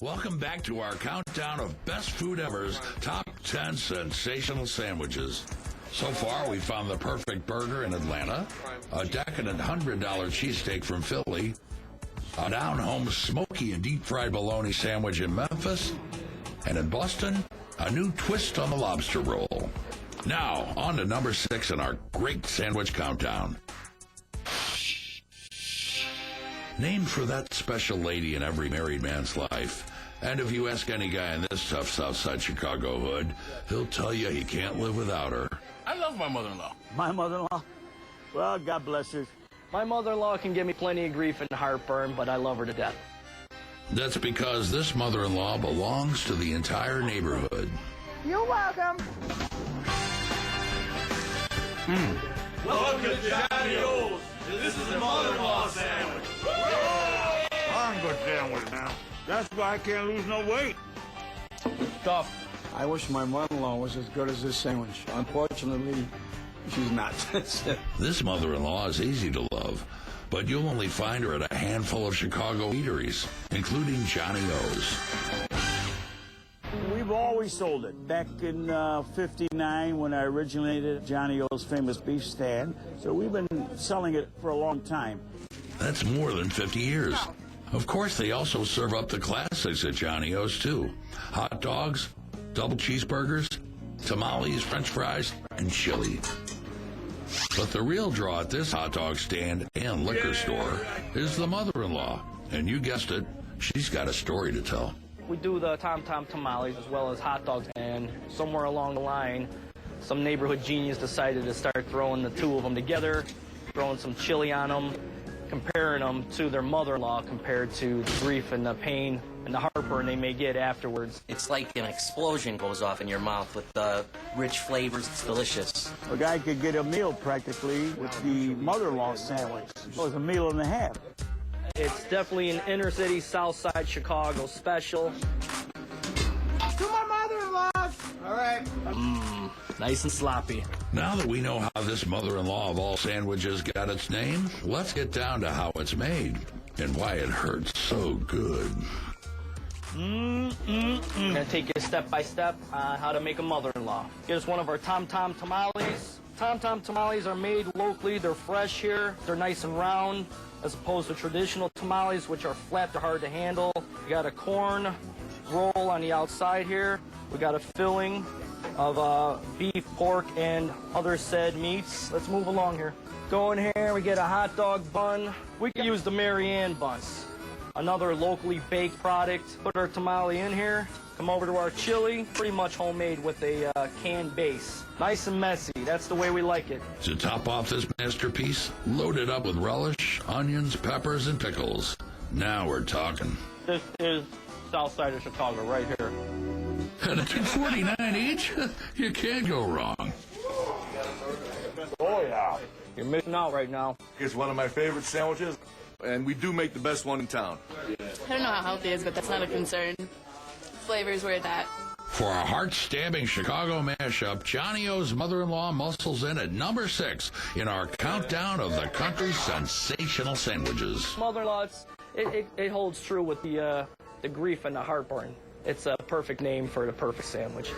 Welcome back to our countdown of Best Food Ever's top 10 sensational sandwiches. So far, we found the perfect burger in Atlanta, a decadent $100 cheesesteak from Philly, a down-home smoky and deep-fried bologna sandwich in Memphis, and in Boston, a new twist on the lobster roll. Now, on to number 6 in our great sandwich countdown. Named for that special lady in every married man's life. And if you ask any guy in this tough Southside Chicago hood, he'll tell you he can't live without her. I love my mother-in-law. My mother-in-law? Well, God bless her. My mother-in-law can give me plenty of grief and heartburn, but I love her to death. That's because this mother-in-law belongs to the entire neighborhood. You're welcome. Welcome to Johnny O's. This is the mother-in-law sandwich. I'm good sandwich now. That's why I can't lose no weight. Tough. I wish my mother-in-law was as good as this sandwich. Unfortunately, she's not. This mother-in-law is easy to love, but you'll only find her at a handful of Chicago eateries, including Johnny O's. We've always sold it. Back in '59, when I originated Johnny O's famous beef stand. So we've been selling it for a long time. That's more than 50 years. Of course, they also serve up the classics at Johnny O's, too. Hot dogs, double cheeseburgers, tamales, french fries, and chili. But the real draw at this hot dog stand and liquor store is the mother-in-law. And you guessed it, she's got a story to tell. We do the Tom tamales as well as hot dogs, and somewhere along the line, some neighborhood genius decided to start throwing the two of them together, throwing some chili on them, comparing them to their mother-in-law compared to the grief and the pain and the heartburn they may get afterwards. It's like an explosion goes off in your mouth with the rich flavors. It's delicious. A guy could get a meal practically with the mother-in-law sandwich. It was a meal and a half. It's definitely an inner city, south side Chicago special. To my mother-in-law. All right. Nice and sloppy. Now that we know how this mother-in-law of all sandwiches got its name, let's get down to how it's made and why it hurts so good. I'm gonna take you step by step on how to make a mother-in-law. Here's one of our Tom tamales. Tom tamales are made locally. They're fresh here. They're nice and round, as opposed to traditional tamales, which are flat. They're hard to handle. We got a corn roll on the outside here. We got a filling of beef, pork, and other said meats. Let's move along here. Go in here, we get a hot dog bun. We can use the Marianne buns, another locally baked product. Put our tamale in here. Come over to our chili, pretty much homemade with a canned base. Nice and messy, that's the way we like it. To top off this masterpiece, load it up with relish, onions, peppers, and pickles. Now we're talking. This is south side of Chicago right here. And at $2.49 each, you can't go wrong. Oh, yeah. You're missing out right now. It's one of my favorite sandwiches, and we do make the best one in town. I don't know how healthy it is, but that's not a concern. Flavor's where it's at. For a heart-stabbing Chicago mashup, Johnny O's mother-in-law muscles in at number 6 in our countdown of the country's sensational sandwiches. Mother-in-law, it holds true with the grief and the heartburn. It's a perfect name for the perfect sandwich.